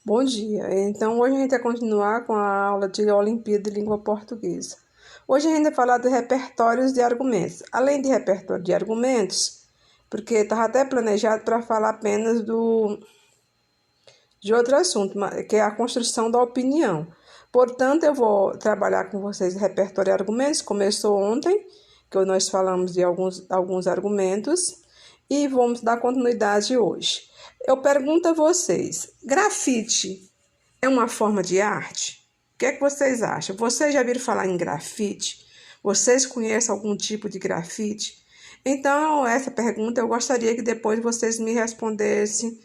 Bom dia. Então, hoje a gente vai continuar com a aula de Olimpíada de Língua Portuguesa. Hoje a gente vai falar de repertórios de argumentos. Além de repertório de argumentos, porque estava até planejado para falar apenas de outro assunto, que é a construção da opinião. Portanto, eu vou trabalhar com vocês repertório de argumentos. Começou ontem, que nós falamos de alguns argumentos, e vamos dar continuidade hoje. Eu pergunto a vocês, grafite é uma forma de arte? O que é que vocês acham? Vocês já viram falar em grafite? Vocês conhecem algum tipo de grafite? Então, essa pergunta eu gostaria que depois vocês me respondessem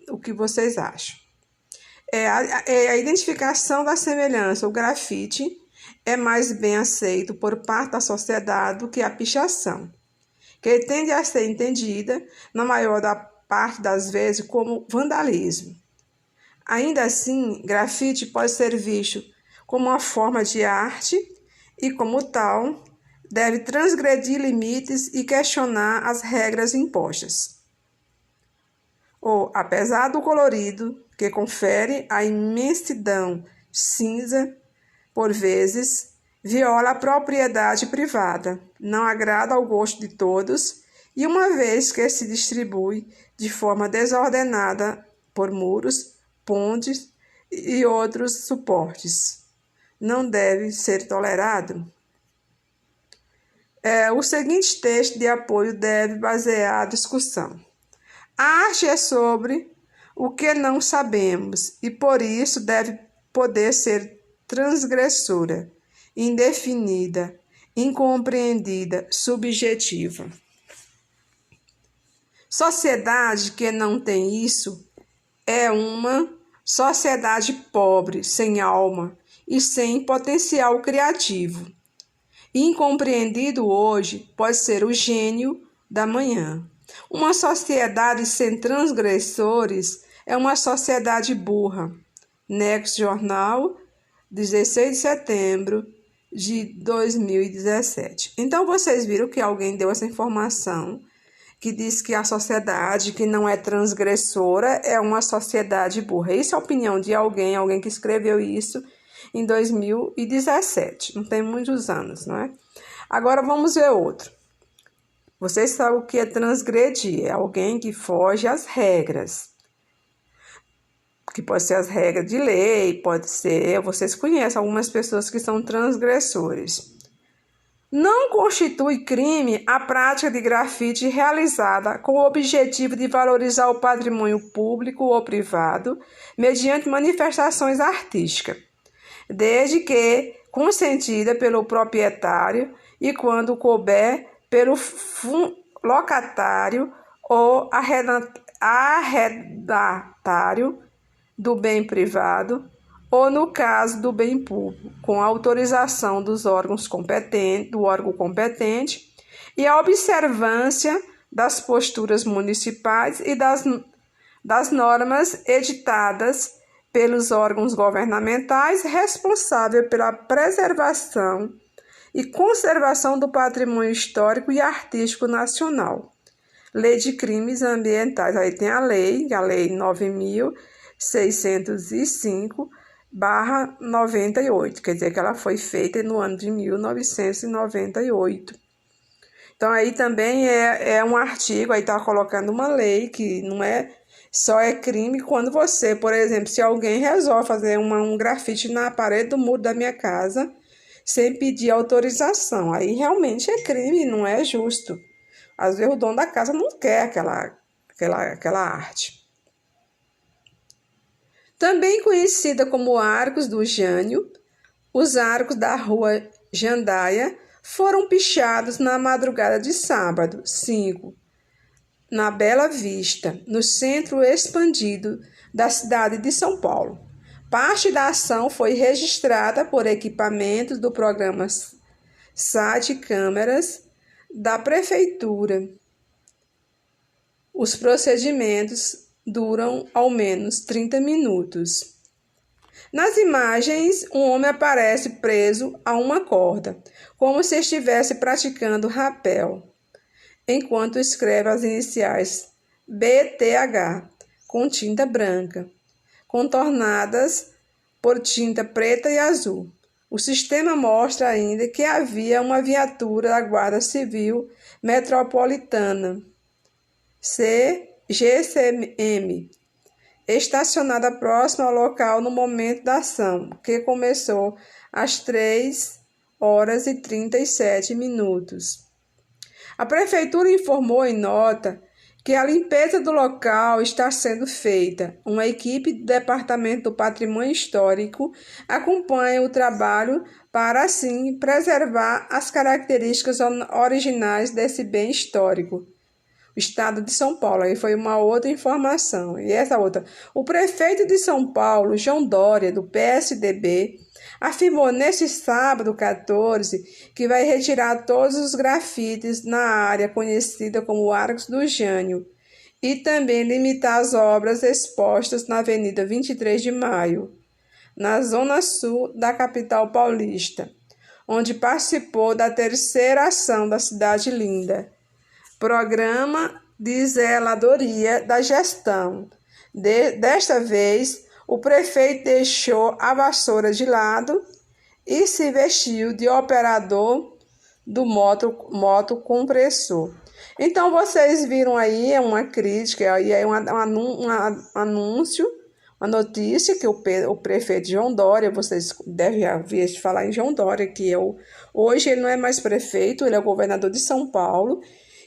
o que vocês acham. A identificação da semelhança. O grafite é mais bem aceito por parte da sociedade do que a pichação, que tende a ser entendida, na maior parte das vezes, como vandalismo. Ainda assim, grafite pode ser visto como uma forma de arte e, como tal, deve transgredir limites e questionar as regras impostas. Apesar do colorido que confere a imensidão cinza, por vezes, viola a propriedade privada, não agrada ao gosto de todos e, uma vez que se distribui de forma desordenada por muros, pontes e outros suportes, não deve ser tolerado. O seguinte texto de apoio deve basear a discussão. A arte é sobre o que não sabemos e, por isso, deve poder ser transgressora, indefinida, incompreendida, subjetiva. Sociedade que não tem isso é uma sociedade pobre, sem alma e sem potencial criativo. Incompreendido hoje pode ser o gênio da manhã. Uma sociedade sem transgressores é uma sociedade burra. Nexo Jornal, 16 de setembro de 2017. Então, vocês viram que alguém deu essa informação, que diz que a sociedade que não é transgressora é uma sociedade burra. Isso é a opinião de alguém que escreveu isso em 2017. Não tem muitos anos, não é? Agora, vamos ver outro. Vocês sabem o que é transgredir? É alguém que foge às regras. Que pode ser as regras de lei, pode ser... Vocês conhecem algumas pessoas que são transgressores. Não constitui crime a prática de grafite realizada com o objetivo de valorizar o patrimônio público ou privado mediante manifestações artísticas, desde que consentida pelo proprietário e, quando couber, pelo locatário ou arrendatário do bem privado, ou, no caso do bem público, com a autorização dos órgãos competentes, do órgão competente e a observância das posturas municipais e das normas editadas pelos órgãos governamentais responsáveis pela preservação e conservação do patrimônio histórico e artístico nacional. Lei de Crimes Ambientais. Aí tem a lei 9.605/98, quer dizer que ela foi feita no ano de 1998. Então, aí também é um artigo, aí está colocando uma lei que não é só é crime quando você, por exemplo, se alguém resolve fazer um grafite na parede do muro da minha casa sem pedir autorização, aí realmente é crime, não é justo. Às vezes o dono da casa não quer aquela arte. Também conhecida como Arcos do Jânio, os arcos da rua Jandaia foram pichados na madrugada de sábado, 5, na Bela Vista, no centro expandido da cidade de São Paulo. Parte da ação foi registrada por equipamentos do programa SAT câmeras da Prefeitura. Os procedimentos duram ao menos 30 minutos. Nas imagens, um homem aparece preso a uma corda, como se estivesse praticando rapel, enquanto escreve as iniciais BTH com tinta branca. contornadas por tinta preta e azul. O sistema mostra ainda que havia uma viatura da Guarda Civil Metropolitana, GCM, estacionada próxima ao local no momento da ação, que começou às 3h37. A Prefeitura informou em nota que a limpeza do local está sendo feita. Uma equipe do Departamento do Patrimônio Histórico acompanha o trabalho para, assim, preservar as características originais desse bem histórico. O Estado de São Paulo, aí foi uma outra informação. E essa outra, o prefeito de São Paulo, João Dória, do PSDB, afirmou neste sábado 14 que vai retirar todos os grafites na área conhecida como Arcos do Jânio e também limitar as obras expostas na Avenida 23 de Maio, na zona sul da capital paulista, onde participou da terceira ação da Cidade Linda, programa de zeladoria da gestão. Desta vez, o prefeito deixou a vassoura de lado e se vestiu de operador do moto compressor. Então, vocês viram aí uma crítica, e é um anúncio, uma notícia que o prefeito João Dória, vocês devem ouvir falar em João Dória, que hoje ele não é mais prefeito, ele é o governador de São Paulo,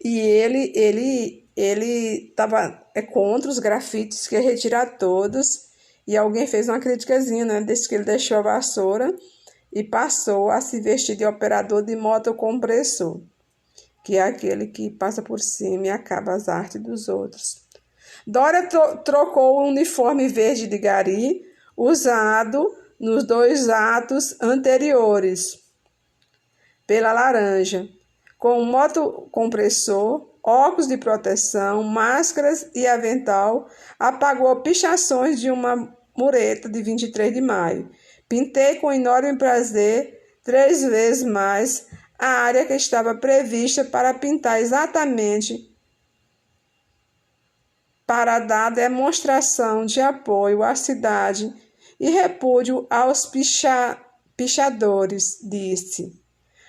e ele estava contra os grafites, que ia retirar todos, e alguém fez uma criticazinha, né, desde que ele deixou a vassoura e passou a se vestir de operador de motocompressor, que é aquele que passa por cima e acaba as artes dos outros. Dória trocou o uniforme verde de gari, usado nos 2 atos anteriores, pela laranja, com um motocompressor, óculos de proteção, máscaras e avental, apagou pichações de uma mureta de 23 de maio. Pintei com enorme prazer 3 vezes mais a área que estava prevista para pintar exatamente para dar demonstração de apoio à cidade e repúdio aos pichadores, disse.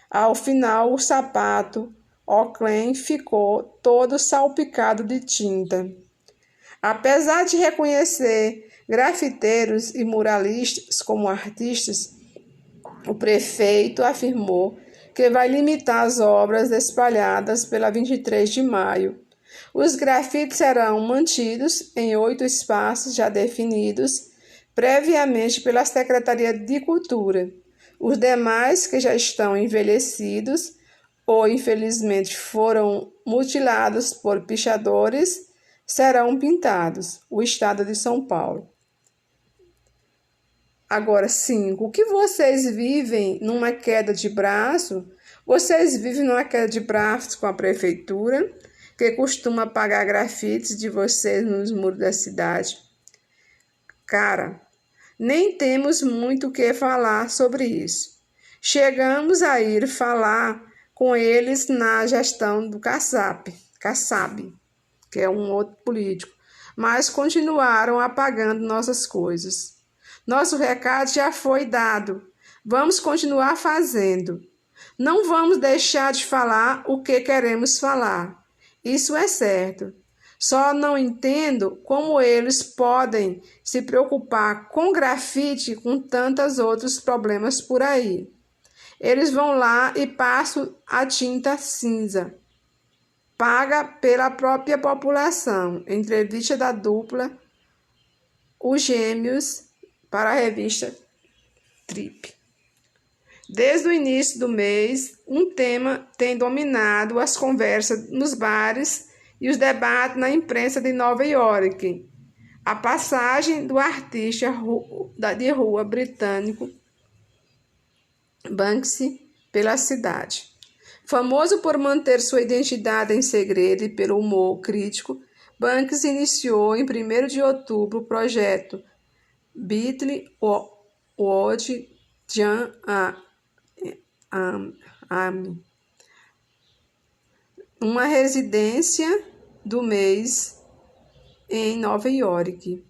Ao final, o sapato Oclen ficou todo salpicado de tinta. Apesar de reconhecer grafiteiros e muralistas como artistas, o prefeito afirmou que vai limitar as obras espalhadas pela 23 de maio. Os grafites serão mantidos em 8 espaços já definidos previamente pela Secretaria de Cultura. Os demais, que já estão envelhecidos ou infelizmente foram mutilados por pichadores, serão pintados. O Estado de São Paulo. Agora, 5. O que vocês vivem numa queda de braço? Vocês vivem numa queda de braços com a prefeitura, que costuma apagar grafites de vocês nos muros da cidade? Cara, nem temos muito o que falar sobre isso. Chegamos a ir falar com eles na gestão do Kassab, que é um outro político, mas continuaram apagando nossas coisas. Nosso recado já foi dado. Vamos continuar fazendo. Não vamos deixar de falar o que queremos falar. Isso é certo. Só não entendo como eles podem se preocupar com grafite com tantos outros problemas por aí. Eles vão lá e passam a tinta cinza, paga pela própria população. Entrevista da dupla Os Gêmeos para a revista Trip. Desde o início do mês, um tema tem dominado as conversas nos bares e os debates na imprensa de Nova York: a passagem do artista de rua britânico Banksy pela cidade. Famoso por manter sua identidade em segredo e pelo humor crítico, Banksy iniciou em 1º de outubro o projeto Beatle World Jan Ami, uma residência do mês em Nova York.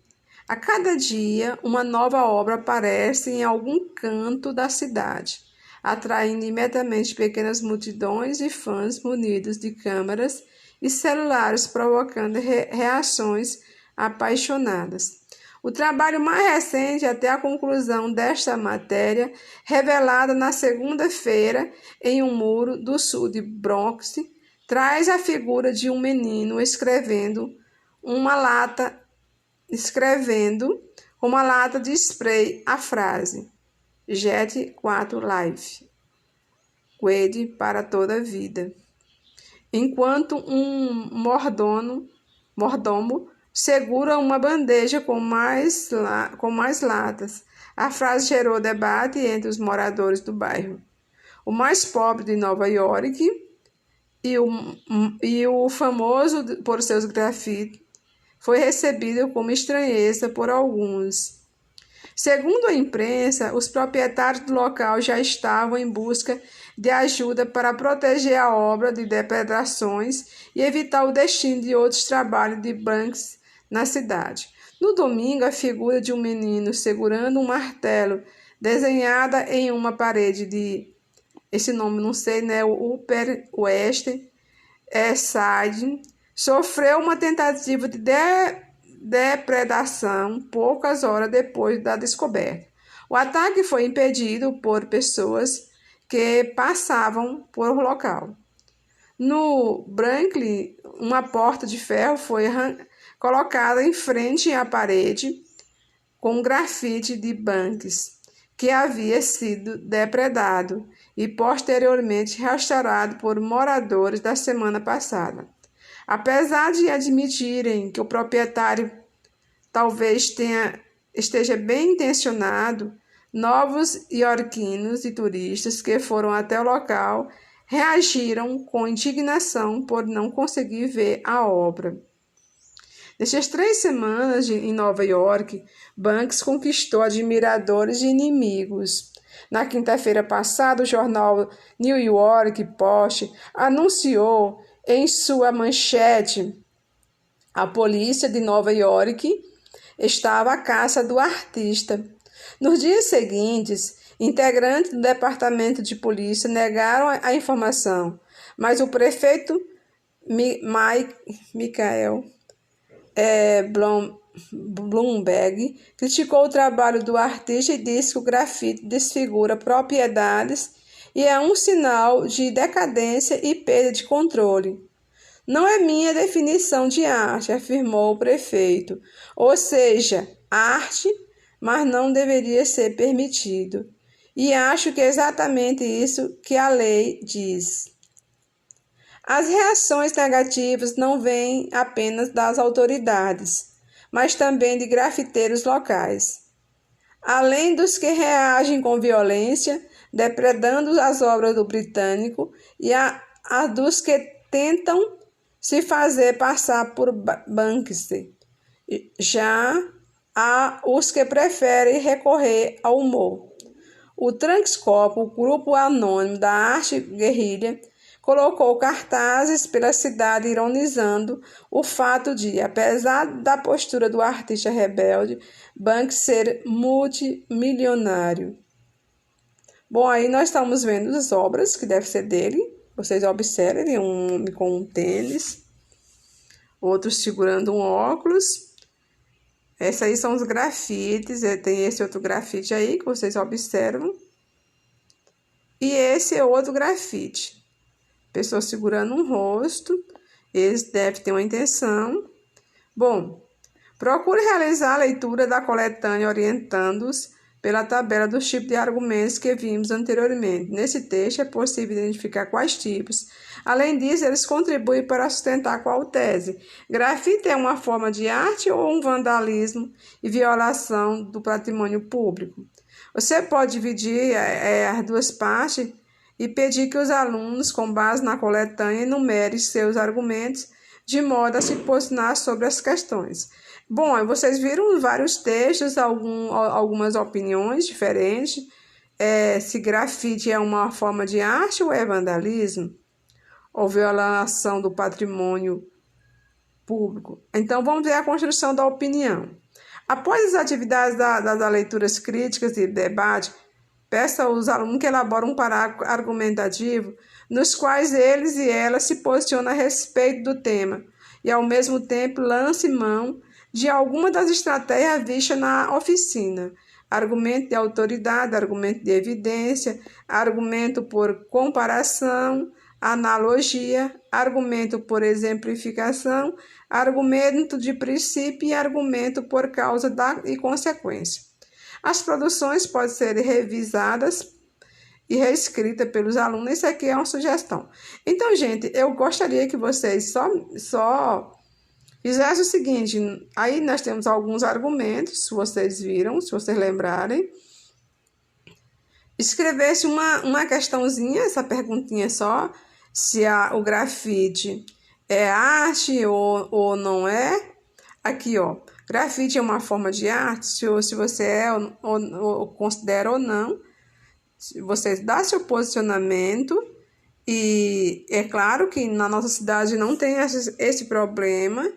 A cada dia, uma nova obra aparece em algum canto da cidade, atraindo imediatamente pequenas multidões de fãs munidos de câmeras e celulares, provocando reações apaixonadas. O trabalho mais recente, até a conclusão desta matéria, revelada na segunda-feira em um muro do sul de Bronx, traz a figura de um menino escrevendo com uma lata de spray a frase Jet 4 Life, Quede para toda a vida. Enquanto um mordomo segura uma bandeja com mais latas. A frase gerou debate entre os moradores do bairro, o mais pobre de Nova York e o famoso por seus grafites, foi recebido com estranheza por alguns. Segundo a imprensa, os proprietários do local já estavam em busca de ajuda para proteger a obra de depredações e evitar o destino de outros trabalhos de Banks na cidade. No domingo, a figura de um menino segurando um martelo desenhada em uma parede de, esse nome não sei, né, o Upper West Side, sofreu uma tentativa de depredação poucas horas depois da descoberta. O ataque foi impedido por pessoas que passavam por o local. No Brooklyn, uma porta de ferro foi colocada em frente à parede com um grafite de Banks, que havia sido depredado e posteriormente restaurado por moradores da semana passada. Apesar de admitirem que o proprietário talvez esteja bem intencionado, novos iorquinos e turistas que foram até o local reagiram com indignação por não conseguir ver a obra. Nestas 3 semanas em Nova York, Banks conquistou admiradores e inimigos. Na quinta-feira passada, o jornal New York Post anunciou em sua manchete: a polícia de Nova York estava à caça do artista. Nos dias seguintes, integrantes do departamento de polícia negaram a informação, mas o prefeito Michael Bloomberg criticou o trabalho do artista e disse que o grafite desfigura propriedades e é um sinal de decadência e perda de controle. Não é minha definição de arte, afirmou o prefeito. Ou seja, arte, mas não deveria ser permitido. E acho que é exatamente isso que a lei diz. As reações negativas não vêm apenas das autoridades, mas também de grafiteiros locais. Além dos que reagem com violência, depredando as obras do britânico, e a dos que tentam se fazer passar por Banksy. Já há os que preferem recorrer ao humor. O Transcorp, o grupo anônimo da arte guerrilha, colocou cartazes pela cidade ironizando o fato de, apesar da postura do artista rebelde, Banks ser multimilionário. Bom, aí nós estamos vendo as obras que deve ser dele. Vocês observem, um homem com um tênis, outro segurando um óculos. Esses aí são os grafites, tem esse outro grafite aí que vocês observam. E esse é outro grafite. Pessoa segurando um rosto, eles devem ter uma intenção. Bom, procure realizar a leitura da coletânea orientando-os pela tabela dos tipos de argumentos que vimos anteriormente. Nesse texto é possível identificar quais tipos. Além disso, eles contribuem para sustentar qual tese. Grafite é uma forma de arte ou um vandalismo e violação do patrimônio público? Você pode dividir as duas partes e pedir que os alunos, com base na coletânea, enumerem seus argumentos de modo a se posicionar sobre as questões. Bom, vocês viram vários textos, algumas opiniões diferentes. Se grafite é uma forma de arte ou é vandalismo? Ou violação do patrimônio público? Então, vamos ver a construção da opinião. Após as atividades das leituras críticas e debate, peça aos alunos que elaborem um parágrafo argumentativo nos quais eles e elas se posicionam a respeito do tema e, ao mesmo tempo, lance mão de alguma das estratégias vistas na oficina. Argumento de autoridade, argumento de evidência, argumento por comparação, analogia, argumento por exemplificação, argumento de princípio e argumento por causa e consequência. As produções podem ser revisadas e reescritas pelos alunos. Isso aqui é uma sugestão. Então, gente, eu gostaria que vocês só fizessem o seguinte. Aí nós temos alguns argumentos, se vocês viram, se vocês lembrarem. Escrevesse uma questãozinha, essa perguntinha só, se o grafite é arte ou não é. Aqui, ó, grafite é uma forma de arte, se você é ou considera ou não. Você dá seu posicionamento e é claro que na nossa cidade não tem esse problema.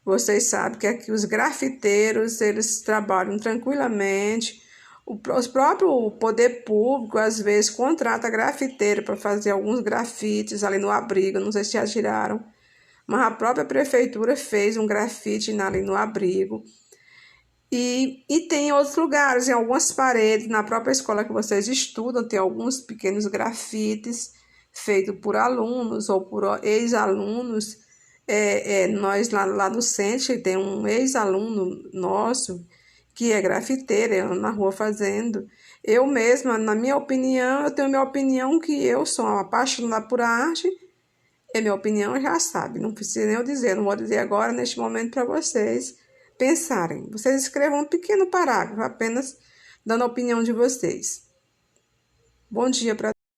Vocês sabem que aqui os grafiteiros, eles trabalham tranquilamente. O próprio poder público, às vezes, contrata grafiteiro para fazer alguns grafites ali no abrigo, não sei se já tiraram, mas a própria prefeitura fez um grafite ali no abrigo. E tem outros lugares, em algumas paredes, na própria escola que vocês estudam, tem alguns pequenos grafites feitos por alunos ou por ex-alunos. Nós lá no centro tem um ex-aluno nosso que é grafiteiro, eu na rua fazendo. Eu mesma, na minha opinião, eu tenho minha opinião que eu sou apaixonada por arte. É minha opinião, já sabe, não precisa nem eu dizer, não vou dizer agora, neste momento, para vocês pensarem. Vocês escrevam um pequeno parágrafo, apenas dando a opinião de vocês. Bom dia para